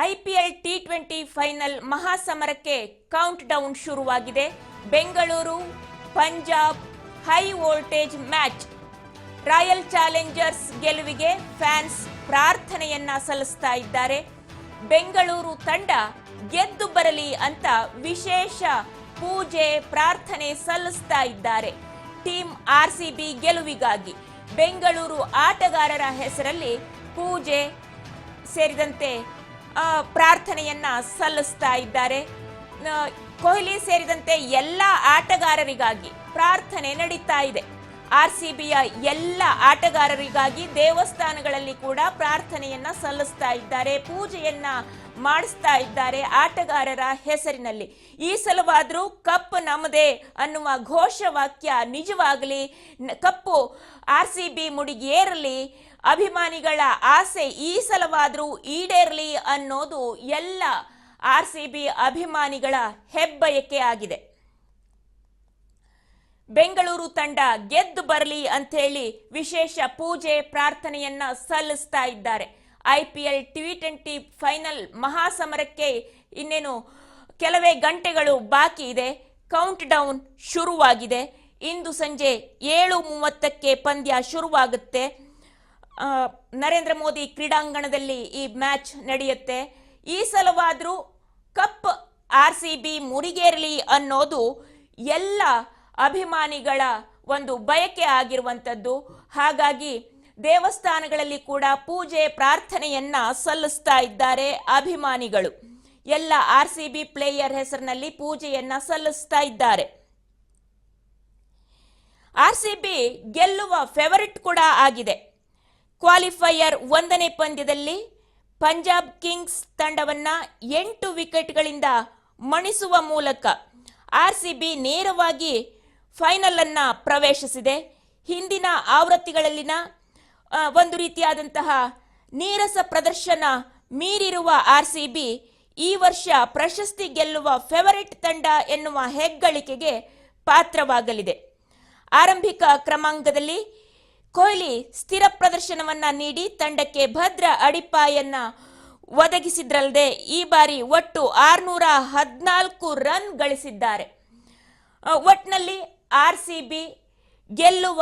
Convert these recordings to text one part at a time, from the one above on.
IPL ಟಿ20 final ಮಹಾಸಮರಕ್ಕೆ count down ಶುರುವಾಗಿದೆ. Bengaluru Punjab high voltage match. Royal challengers ಗೆಲುವಿಗೆ ಫ್ಯಾನ್ಸ್ ಪ್ರಾರ್ಥನೆಯನ್ನ ಸಲ್ಲಿಸ್ತಾ ಇದ್ದಾರೆ. ಬೆಂಗಳೂರು ತಂಡ ಗೆದ್ದು ಬರಲಿ ಅಂತ ವಿಶೇಷ ಪೂಜೆ ಪ್ರಾರ್ಥನೆ ಸಲ್ಲಿಸ್ತಾ ಇದ್ದಾರೆ. ಟೀಮ್ ಆರ್ಸಿಬಿ ಗೆಲುವಿಗಾಗಿ ಬೆಂಗಳೂರು ಆಟಗಾರರ ಹೆಸರಲ್ಲಿ ಪೂಜೆ ಸೇರಿದಂತೆ ಪ್ರಾರ್ಥನೆಯನ್ನ ಸಲ್ಲಿಸ್ತಾ ಇದ್ದಾರೆ. ಕೊಹ್ಲಿ ಸೇರಿದಂತೆ ಎಲ್ಲ ಆಟಗಾರರಿಗಾಗಿ ಪ್ರಾರ್ಥನೆ ನಡೀತಾ ಇದೆ. ಆರ್ಸಿಬಿಯ ಎಲ್ಲ ಆಟಗಾರರಿಗಾಗಿ ದೇವಸ್ಥಾನಗಳಲ್ಲಿ ಕೂಡ ಪ್ರಾರ್ಥನೆಯನ್ನ ಸಲ್ಲಿಸ್ತಾ ಇದ್ದಾರೆ, ಪೂಜೆಯನ್ನ ಮಾಡಿಸ್ತಾ ಇದ್ದಾರೆ ಆಟಗಾರರ ಹೆಸರಿನಲ್ಲಿ. ಈ ಸಲವಾದ್ರೂ ಕಪ್ ನಮ್ಮದೇ ಅನ್ನುವ ಘೋಷವಾಕ್ಯ ನಿಜವಾಗಲಿ, ಕಪ್ಪು ಆರ್ಸಿಬಿ ಮುಡಿಗೇರಲಿ, ಅಭಿಮಾನಿಗಳ ಆಸೆ ಈ ಸಲವಾದ್ರೂ ಈಡೇರಲಿ ಅನ್ನೋದು ಎಲ್ಲ ಆರ್ಸಿಬಿ ಅಭಿಮಾನಿಗಳ ಹೆಬ್ಬಯಕೆ ಆಗಿದೆ. ಬೆಂಗಳೂರು ತಂಡ ಗೆದ್ದು ಬರಲಿ ಅಂತ ಹೇಳಿ ವಿಶೇಷ ಪೂಜೆ ಪ್ರಾರ್ಥನೆಯನ್ನ ಸಲ್ಲಿಸ್ತಾ ಇದ್ದಾರೆ. ಐಪಿಎಲ್ ಟಿ20 ಫೈನಲ್ ಮಹಾಸಮರಕ್ಕೆ ಇನ್ನೇನು ಕೆಲವೇ ಗಂಟೆಗಳು ಬಾಕಿ ಇದೆ. ಕೌಂಟ್ ಡೌನ್ ಶುರುವಾಗಿದೆ. ಇಂದು ಸಂಜೆ 7:30ಕ್ಕೆ ಪಂದ್ಯ ಶುರುವಾಗುತ್ತೆ. ನರೇಂದ್ರ ಮೋದಿ ಕ್ರೀಡಾಂಗಣದಲ್ಲಿ ಈ ಮ್ಯಾಚ್ ನಡೆಯುತ್ತೆ. ಈ ಸಲವಾದ್ರೂ ಕಪ್ ಆರ್ಸಿಬಿ ಮುಡಿಗೇರಲಿ ಅನ್ನೋದು ಎಲ್ಲ ಅಭಿಮಾನಿಗಳ ಒಂದು ಬಯಕೆ ಆಗಿರುವಂಥದ್ದು. ಹಾಗಾಗಿ ದೇವಸ್ಥಾನಗಳಲ್ಲಿ ಕೂಡ ಪೂಜೆ ಪ್ರಾರ್ಥನೆಯನ್ನ ಸಲ್ಲಿಸ್ತಾ ಇದ್ದಾರೆ ಅಭಿಮಾನಿಗಳು. ಎಲ್ಲ ಆರ್ಸಿಬಿ ಪ್ಲೇಯರ್ ಹೆಸರಿನಲ್ಲಿ ಪೂಜೆಯನ್ನ ಸಲ್ಲಿಸ್ತಾ ಇದ್ದಾರೆ. ಆರ್ಸಿಬಿ ಗೆಲ್ಲುವ ಫೇವರಿಟ್ ಕೂಡ ಆಗಿದೆ. ಕ್ವಾಲಿಫೈಯರ್ 1ನೇ ಪಂದ್ಯದಲ್ಲಿ ಪಂಜಾಬ್ ಕಿಂಗ್ಸ್ ತಂಡವನ್ನ 8 ವಿಕೆಟ್ಗಳಿಂದ ಮಣಿಸುವ ಮೂಲಕ ಆರ್ಸಿಬಿ ನೇರವಾಗಿ ಫೈನಲ್ ಅನ್ನ ಪ್ರವೇಶಿಸಿದೆ. ಹಿಂದಿನ ಆವೃತ್ತಿಗಳಲ್ಲಿನ ಒಂದು ರೀತಿಯಾದಂತಹ ನೀರಸ ಪ್ರದರ್ಶನ ಮೀರಿರುವ ಆರ್ಸಿಬಿ ಈ ವರ್ಷ ಪ್ರಶಸ್ತಿ ಗೆಲ್ಲುವ ಫೇವರಿಟ್ ತಂಡ ಎನ್ನುವ ಹೆಗ್ಗಳಿಕೆಗೆ ಪಾತ್ರವಾಗಲಿದೆ. ಆರಂಭಿಕ ಕ್ರಮಾಂಕದಲ್ಲಿ ಕೊಹ್ಲಿ ಸ್ಥಿರ ಪ್ರದರ್ಶನವನ್ನ ನೀಡಿ ತಂಡಕ್ಕೆ ಭದ್ರ ಅಡಿಪಾಯನ್ನ ಒದಗಿಸಿದ್ರಲ್ಲದೆ ಈ ಬಾರಿ ಒಟ್ಟು 614 ರನ್ ಗಳಿಸಿದ್ದಾರೆ. ಒಟ್ನಲ್ಲಿ ಆರ್ಸಿಬಿ ಗೆಲ್ಲುವ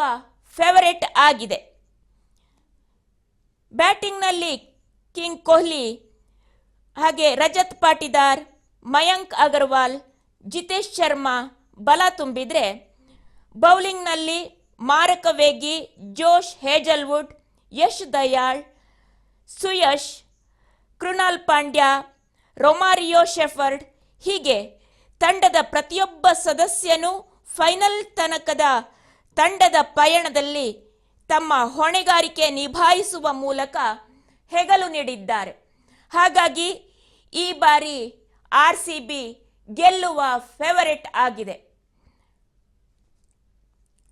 ಫೇವರೇಟ್ ಆಗಿದೆ. ಬ್ಯಾಟಿಂಗ್ನಲ್ಲಿ ಕಿಂಗ್ ಕೊಹ್ಲಿ ಹಾಗೆ ರಜತ್ ಪಾಟಿದಾರ್, ಮಯಾಂಕ್ ಅಗರ್ವಾಲ್, ಜಿತೇಶ್ ಶರ್ಮಾ ಬಲ ತುಂಬಿದ್ರೆ, ಬೌಲಿಂಗ್ನಲ್ಲಿ ಮಾರಕ ವೇಗಿ ಜೋಶ್ ಹೇಜಲ್ವುಡ್, ಯಶ್ ದಯಾಳ್, ಸುಯಶ್, ಕೃಣಾಲ್ ಪಾಂಡ್ಯ, ರೊಮಾರಿಯೋ ಶೆಫರ್ಡ್ ಹೀಗೆ ತಂಡದ ಪ್ರತಿಯೊಬ್ಬ ಸದಸ್ಯನೂ ಫೈನಲ್ ತನಕದ ತಂಡದ ಪಯಣದಲ್ಲಿ ತಮ್ಮ ಹೊಣೆಗಾರಿಕೆ ನಿಭಾಯಿಸುವ ಮೂಲಕ ಹೆಗಲು ನೀಡಿದ್ದಾರೆ. ಹಾಗಾಗಿ ಈ ಬಾರಿ ಆರ್ಸಿಬಿ ಗೆಲ್ಲುವ ಫೇವರೇಟ್ ಆಗಿದೆ.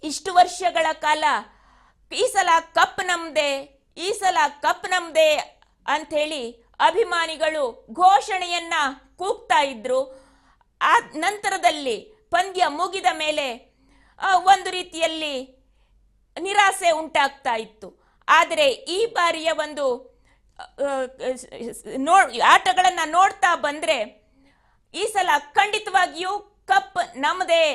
ಇಷ್ಟು ವರ್ಷಗಳ ಕಾಲ ಈ ಸಲ ಕಪ್ ನಮ್ದೇ, ಈ ಸಲ ಕಪ್ ನಮ್ದೇ ಅಂಥೇಳಿ ಅಭಿಮಾನಿಗಳು ಘೋಷಣೆಯನ್ನ ಕೂಗ್ತಾ ಇದ್ರು. ಆ ನಂತರದಲ್ಲಿ ಪಂದ್ಯ ಮುಗಿದ ಮೇಲೆ ಒಂದು ರೀತಿಯಲ್ಲಿ ನಿರಾಸೆ ಉಂಟಾಗ್ತಾ ಇತ್ತು. ಆದರೆ ಈ ಬಾರಿಯ ಒಂದು ಆಟಗಳನ್ನು ನೋಡ್ತಾ ಬಂದ್ರೆ ಈ ಸಲ ಖಂಡಿತವಾಗಿಯೂ ಕಪ್ ನಮ್ಮದೇ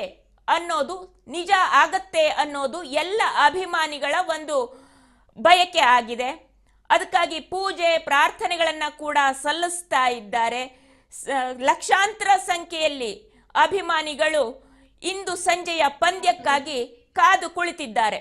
ಅನ್ನೋದು ನಿಜ ಆಗತ್ತೆ ಅನ್ನೋದು ಎಲ್ಲ ಅಭಿಮಾನಿಗಳ ಒಂದು ಬಯಕೆ ಆಗಿದೆ. ಅದಕ್ಕಾಗಿ ಪೂಜೆ ಪ್ರಾರ್ಥನೆಗಳನ್ನ ಕೂಡ ಸಲ್ಲಿಸ್ತಾ ಇದ್ದಾರೆ. ಲಕ್ಷಾಂತರ ಸಂಖ್ಯೆಯಲ್ಲಿ ಅಭಿಮಾನಿಗಳು ಇಂದು ಸಂಜೆಯ ಪಂದ್ಯಕ್ಕಾಗಿ ಕಾದು ಕುಳಿತಿದ್ದಾರೆ.